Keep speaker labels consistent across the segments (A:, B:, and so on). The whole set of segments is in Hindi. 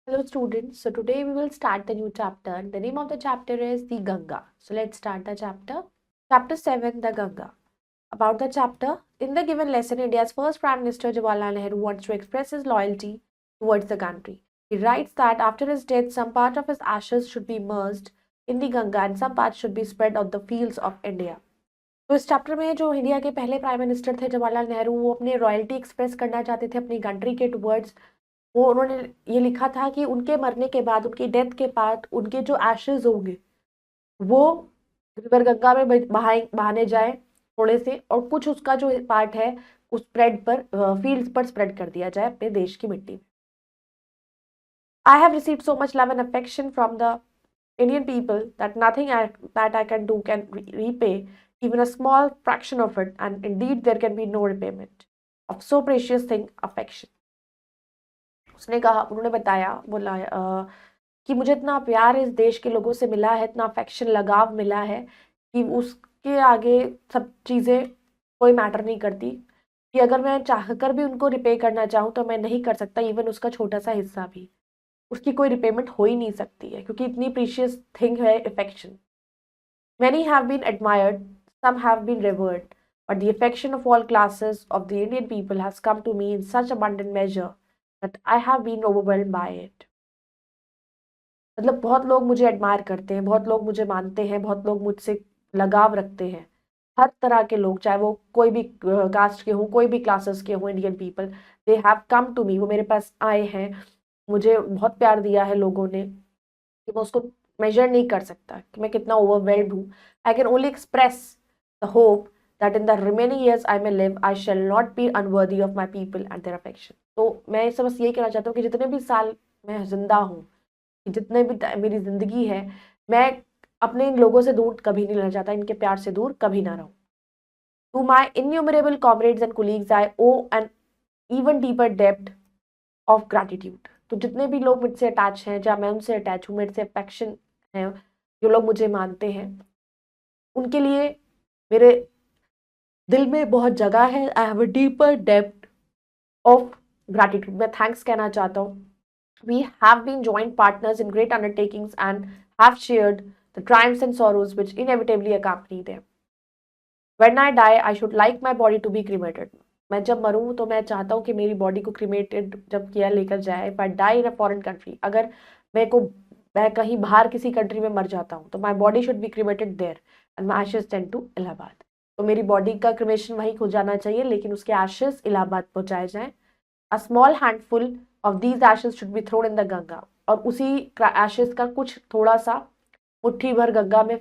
A: Hello students, so today we will start the new chapter. The name of the chapter is the Ganga. So let's start the chapter. Chapter 7, the Ganga. About the chapter, in the given lesson, India's first Prime Minister Jawaharlal Nehru wants to express his loyalty towards the country. He writes that after his death, some part of his ashes should be immersed in the Ganga and some part should be spread on the fields of India. तो इस चैप्टर में जो इंडिया के पहले प्राइम मिनिस्टर थे जवाहरलाल नेहरू, वो अपने रॉयल्टी एक्सप्रेस करना चाहते थे अपनी कंट्री के टुवर्ड्स। वो उन्होंने ये लिखा था कि उनके मरने के बाद, उनकी डेथ के बाद, उनके जो एशेज होंगे वो रिवर गंगा में बहाने जाए थोड़े से, और कुछ उसका जो पार्ट है उस स्प्रेड पर फील्ड्स पर स्प्रेड कर दिया जाए अपने देश की मिट्टी में। I have received so much love and affection from the Indian people that that I can do can repay even a small fraction of it, and indeed there can be no repayment of so precious thing, affection. उन्होंने बताया, बोला कि मुझे इतना प्यार इस देश के लोगों से मिला है, इतना अफेक्शन, लगाव मिला है कि उसके आगे सब चीज़ें कोई मैटर नहीं करती, कि अगर मैं चाहकर भी उनको रिपे करना चाहूँ तो मैं नहीं कर सकता, इवन उसका छोटा सा हिस्सा भी, उसकी कोई रिपेमेंट हो ही नहीं सकती है, क्योंकि इतनी प्रीशियस थिंग है affection. Many have been admired, some have been revered, but the affection of all classes of the Indian people has come to me in such abundant measure that I have been overwhelmed by it. मतलब बहुत लोग मुझे एडमायर करते हैं, बहुत लोग मुझे मानते हैं, बहुत लोग मुझसे लगाव रखते हैं, हर तरह के लोग, चाहे वो कोई भी कास्ट के हों, कोई भी क्लासेस के हों, Indian people, they have come to me, वो मेरे पास आए हैं, मुझे बहुत प्यार दिया है लोगों ने, कि मैं उसको मेजर नहीं कर सकता कि मैं कितना ओवरवेल्ड हूँ। I can only express the hope that in the remaining years I may live I shall not be unworthy of my people and their affection. तो मैं इससे बस यही कहना चाहता हूँ कि जितने भी साल मैं जिंदा हूँ, जितने भी मेरी जिंदगी है, मैं अपने इन लोगों से दूर कभी नहीं रहना चाहता, इनके प्यार से दूर कभी ना रहूँ। To my innumerable comrades and colleagues I owe an even deeper depth of gratitude. तो जितने भी लोग मुझसे अटैच हैं, जहाँ मैं उनसे अटैच हूँ, मेरे से अफेक्शन है, जो लोग मुझे मानते हैं, उनके लिए मेरे दिल में बहुत जगह है। I have a deeper depth of gratitude. मैं थैंक्स कहना चाहता हूँ। We have been joint partners in great undertakings and have shared the triumphs and sorrows which inevitably accompany them. When I die, I should like my body to be cremated. मैं जब मरूं तो मैं चाहता हूँ कि मेरी बॉडी को क्रीमेटेड जब किया लेकर जाए। If I die in a foreign country, अगर मैं कहीं बाहर किसी कंट्री में मर जाता हूँ तो my body should be cremated there and my ashes sent to Allahabad. तो मेरी बॉडी का क्रिमेशन वहीं हो जाना चाहिए, लेकिन उसके एशेस इलाहाबाद पहुंचाए जाएं। A small handful of these ashes should be thrown in the Ganga, और उसी एशेस का कुछ थोड़ा सा मुट्ठी भर गंगा में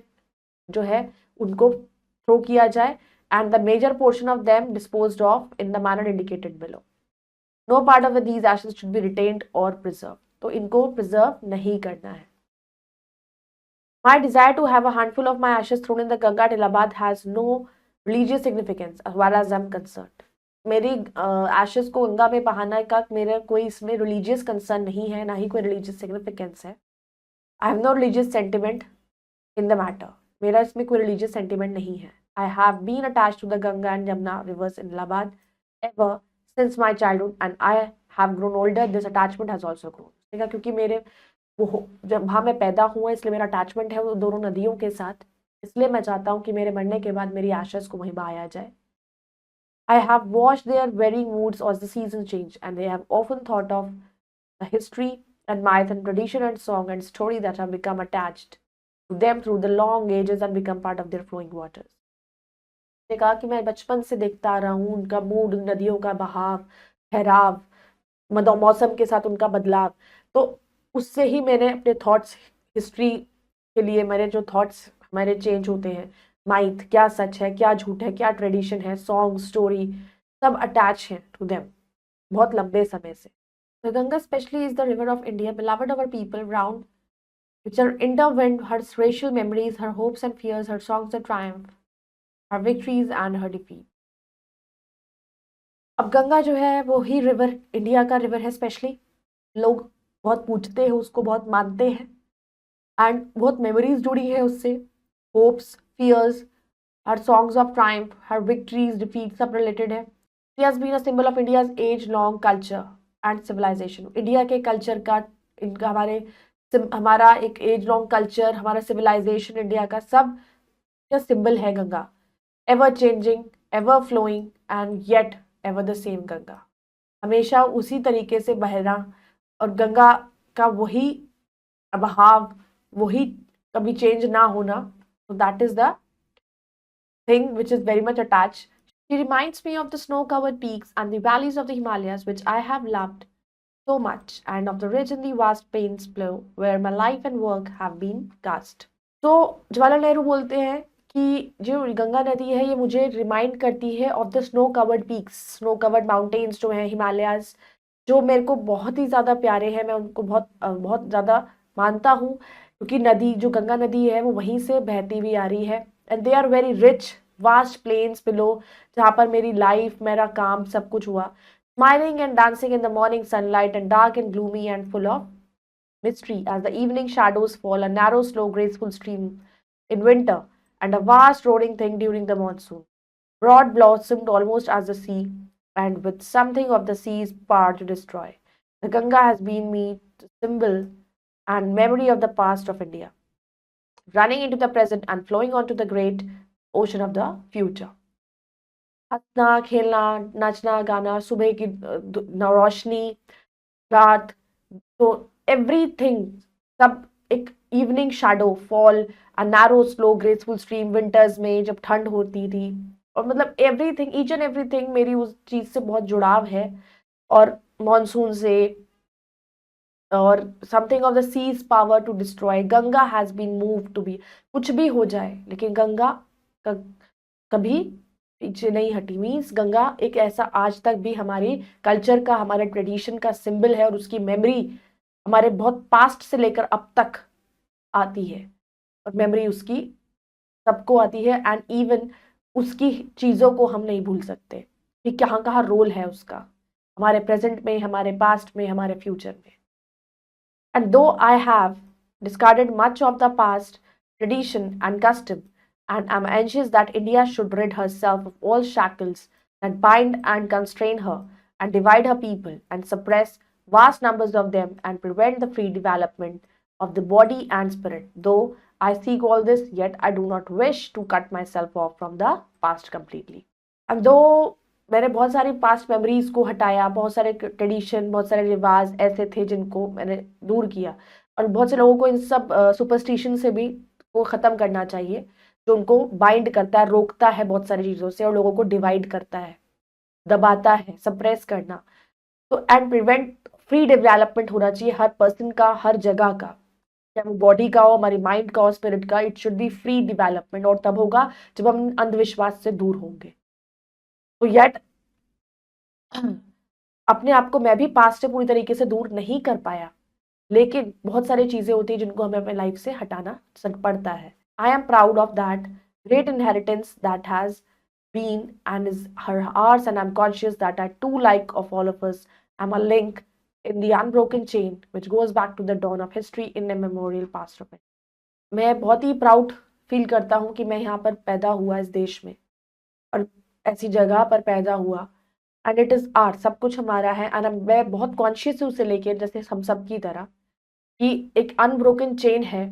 A: जो है उनको थ्रो किया जाए, and the major portion of them disposed of in the manner indicated below. No part of these ashes should be retained or preserved. तो इनको preserve नहीं करना है। My desire to have a handful of my ashes thrown in the Ganga at Allahabad has no religious significance as far as I'm concerned. मेरी ashes को गंगा में बहाना का मेरा कोई इसमें religious concern नहीं है, ना ही कोई religious significance है। I have no religious sentiment in the matter. मेरा इसमें कोई religious sentiment नहीं है। I have been attached to the Ganga and Jamuna rivers in Allahabad ever since my childhood, and I have grown older. This attachment has also grown. देखा, क्योंकि मेरे वो जब वहाँ मैं पैदा हुआ, इसलिए मेरा अटैचमेंट है वो दोनों नदियों के साथ। इसलिए मैं चाहता हूँ कि मेरे मरने के बाद मेरी एशेस को वहीं बहाया जाए। I have watched their varying moods as the seasons change, and they have often thought of the history and myth and tradition and song and story that have become attached to them through the long ages and become part of their flowing waters. ने कहा कि मैं बचपन से देखता आ रहा हूँ उनका मूड, नदियों का बहाव, ठहराव, मौसम के साथ उनका बदलाव। तो उससे ही मैंने अपने थॉट्स, हिस्ट्री के लिए मेरे जो थॉट्स हमारे चेंज होते हैं, माइथ क्या सच है, क्या झूठ है, क्या ट्रेडिशन है, सॉन्ग, स्टोरी, सब अटैच हैं टू देम बहुत लंबे समय से। The Ganga especially is the river of India, beloved of our people, round which are intertwined her racial memories, her hopes and fears, her songs of triumph, her victories and her defeat. अब गंगा जो है वो ही रिवर, इंडिया का रिवर है। स्पेशली लोग बहुत पूछते हैं उसको, बहुत मानते हैं, एंड बहुत मेमोरीज जुड़ी है उससे, hopes, fears, her songs of triumph, her victories, defeat, सब रिलेटेड है। She has been a symbol of India's age long culture and civilisation. India के कल्चर का इनका हमारा एक एज लॉन्ग कल्चर, हमारा सिविलाइजेशन इंडिया का सब का सिंबल है Ganga. Ever changing, ever flowing and yet ever the same Ganga, हमेशा उसी तरीके से बहना और गंगा का वही बहाव, वही कभी चेंज ना होना। So that is the thing which is very much attached. She reminds me of the snow-covered peaks and the valleys of the Himalayas, which I have loved so much, and of the ridge in the vast plains below, where my life and work have been cast. तो जवाहरलाल नेहरू बोलते हैं कि जो गंगा नदी है ये मुझे रिमाइंड करती है of the snow covered peaks, snow covered mountains जो हैं हिमालयाज, जो मेरे को बहुत ही ज़्यादा प्यारे हैं। मैं उनको बहुत बहुत ज़्यादा मानता हूँ, क्योंकि नदी जो गंगा नदी है वो वहीं से बहती हुई आ रही है। And they are very rich vast plains below, जहाँ पर मेरी लाइफ, मेरा काम, सब कुछ हुआ। Smiling and dancing in the morning sunlight, and dark and gloomy and full of mystery as the evening shadows fall, a narrow, slow, graceful stream in winter, and a vast roaring thing during the monsoon, broad blossomed almost as the sea, and with something of the sea's power to destroy. The Ganga has been me the symbol and memory of the past of India, running into the present and flowing onto the great ocean of the future. हंसना, खेलना, नाचना, गाना, सुबह की रोशनी, रात, तो एवरीथिंग, सब एक evening shadow fall, a narrow slow graceful stream, winters में जब ठंड होती थी, और मतलब एवरीथिंग, ईच एंड एवरीथिंग मेरी उस चीज से बहुत जुड़ाव है। और मॉनसून से, और something of the sea's power to destroy, Ganga has been move to be, कुछ भी हो जाए लेकिन गंगा कभी पीछे नहीं हटी। मीन्स गंगा एक ऐसा आज तक भी हमारे कल्चर का, हमारे ट्रेडिशन का सिंबल है, और उसकी मेमोरी हमारे बहुत पास्ट से लेकर अब तक आती है, और मेमोरी उसकी सबको आती है। एंड इवन उसकी चीज़ों को हम नहीं भूल सकते कि कहाँ कहाँ रोल है उसका, हमारे प्रेजेंट में, हमारे पास्ट में, हमारे फ्यूचर में। एंड दो I have discarded much of the past tradition and custom, and am anxious that India should rid herself of all shackles that bind and constrain her, and divide her people, and suppress vast numbers of them, and prevent the free development of the body and spirit. Though I seek all this, yet I do not wish to cut myself off from the past completely. And though मैंने बहुत सारी पास्ट मेमोरीज को हटाया, बहुत सारे ट्रेडिशन, बहुत सारे रिवाज ऐसे थे जिनको मैंने दूर किया, और बहुत से लोगों को इन सब सुपरस्टिशन से भी को ख़त्म करना चाहिए, जो उनको बाइंड करता है, रोकता है बहुत सारी चीज़ों से, और लोगों को डिवाइड करता है, दबाता है, सप्रेस करना। तो एंड प्रिवेंट फ्री डेवलपमेंट होना चाहिए हर पर्सन का, हर जगह का, चाहे वो बॉडी का हो, हमारी माइंड का हो, स्पिरिट का। It should be free development, और तब होगा जब हम अंधविश्वास से दूर होंगे। तो येट अपने आप को मैं भी पास्ट से पूरी तरीके से दूर नहीं कर पाया, लेकिन बहुत सारी चीजें होती है जिनको हमें अपने लाइफ से हटाना पड़ता है। I am proud of that great inheritance that has been and is her ours, and I'm conscious that I too, like of all of us, am a link in the unbroken chain which goes back to the dawn of history in a memorial past of it. मैं बहुत ही प्राउड फील करता हूँ कि मैं यहाँ पर पैदा हुआ इस देश में, और ऐसी जगह पर पैदा हुआ, एंड इट इज़ आर्ट, सब कुछ हमारा है। एंड मैं बहुत कॉन्शियस हूँ उसे लेके, जैसे हम सब की तरह, कि एक अनब्रोकन चेन है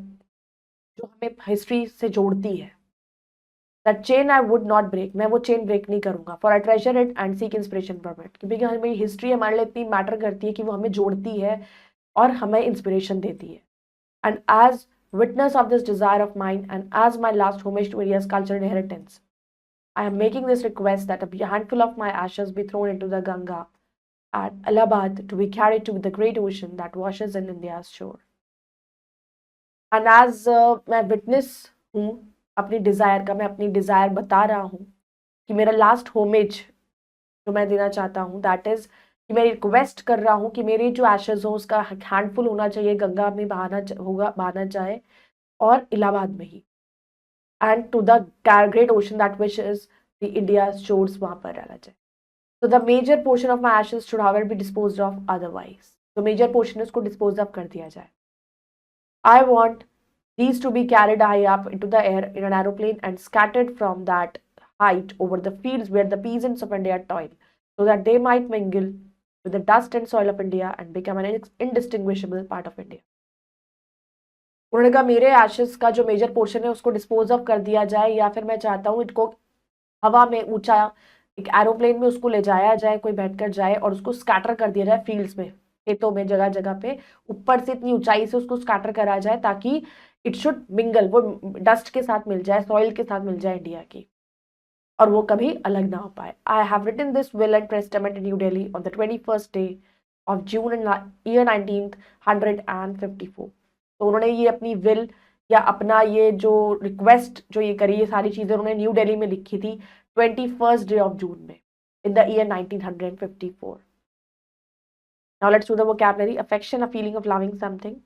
A: जो हमें हिस्ट्री से जोड़ती है। That chain I would not break, मैं वो चेन ब्रेक नहीं करूँगा। For I treasure it and seek inspiration from it, क्योंकि हमें हिस्ट्री हमारे लिए इतनी मैटर करती है कि वो हमें जोड़ती है और हमें इंस्पिरेशन देती है। And as witness of this desire of mine, and as my last homage to India's cultural inheritance, I am making this request that a handful of my ashes be thrown into the Ganga at Allahabad to be carried to the great ocean that washes in India's shore. And as मैं witness हूँ अपनी डिज़ायर का, मैं अपनी डिज़ायर बता रहा हूँ कि मेरा लास्ट होमेज जो मैं देना चाहता हूँ, दैट इज़ कि मैं रिक्वेस्ट कर रहा हूँ कि मेरी जो एशेज हो उसका हैंडफुल होना चाहिए, गंगा में बहाना चाहे, और इलाहाबाद में ही, and to the great ocean that which is the India shores, वहाँ पर रहना चाहिए। तो the major portion of my ashes should however be disposed of otherwise, तो मेजर पोर्शन है उसको डिस्पोज ऑफ कर दिया जाए। I want these to be carried high up into the air in an aeroplane and scattered from that height over the fields where the peasants of India toil, so that they might mingle with the dust and soil of India and become an indistinguishable part of India. उन्होंने कहा मेरे एशेस का जो मेजर पोर्शन है उसको डिस्पोज ऑफ कर दिया जाए, या फिर मैं चाहता हूँ इनको हवा में ऊंचा एक एरोप्लेन में उसको ले जाया जाए, कोई बैठकर जाए और उसको स्कैटर कर दिया जाए फील्ड्स में, खेतों में, जगह जगह पे ऊपर से इतनी ऊंचाई से उसको स्कैटर करा जाए ताकि इट शुड मिंगल, वो डस्ट के साथ मिल जाए, सॉइल के साथ मिल जाए इंडिया की, और वो कभी अलग ना हो पाए. I have written this will and testament in New Delhi on the 21st day of June in year 1954. तो उन्होंने ये अपनी विल या अपना ये जो रिक्वेस्ट जो ये करी, ये सारी चीजें उन्होंने न्यू दिल्ली में लिखी थी 21st day of June में in the year 1954. Now let's do the vocabulary. Affection, a feeling of loving something.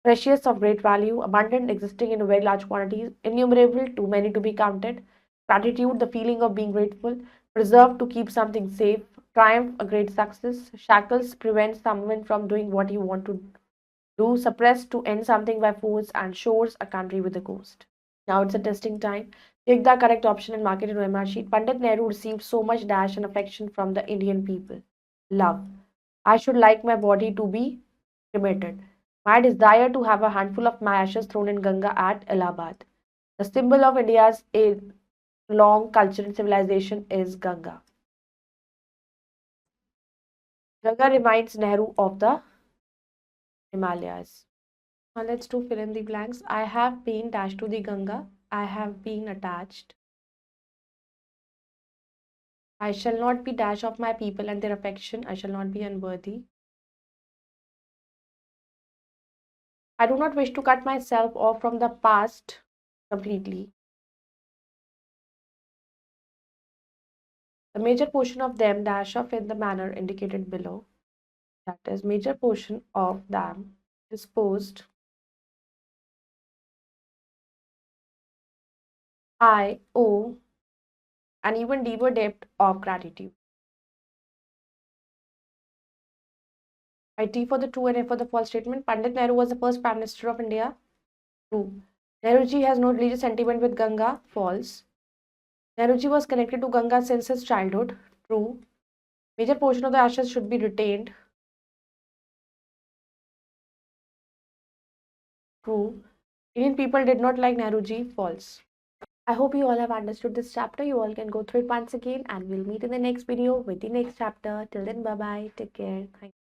A: Precious, of great value. Abundant, existing in very large quantities. Innumerable, too many to be counted. Gratitude, the feeling of being grateful. Preserve, to keep something safe. Triumph, a great success. Shackles, prevent someone from doing what you want to do. Suppress, to end something by force. And shores, a country with a coast. Now it's a testing time. Take the correct option and mark it in OMR sheet. Pandit Nehru received so much dash and affection from the Indian people. Love. I should like my body to be cremated. My desire to have a handful of my ashes thrown in Ganga at Allahabad. The symbol of India's long culture and civilization is Ganga. Ganga reminds Nehru of the Himalayas. Now let's do fill in the blanks. I have been dashed to the Ganga. I have been attached. I shall not be dashed of my people and their affection. I shall not be unworthy. I do not wish to cut myself off from the past completely. The major portion of them dash off in the manner indicated below. That is, major portion of them disposed. I owe an even deeper debt of gratitude. T for the true and A for the false statement. Pandit Nehru was the first Prime Minister of India. True. Nehruji has no religious sentiment with Ganga. False. Nehruji was connected to Ganga since his childhood. True. Major portion of the ashes should be retained. True. Indian people did not like Nehruji. False. I hope you all have understood this chapter. You all can go through it once again and we'll meet in the next video with the next chapter. Till then, bye-bye. Take care. Thank you.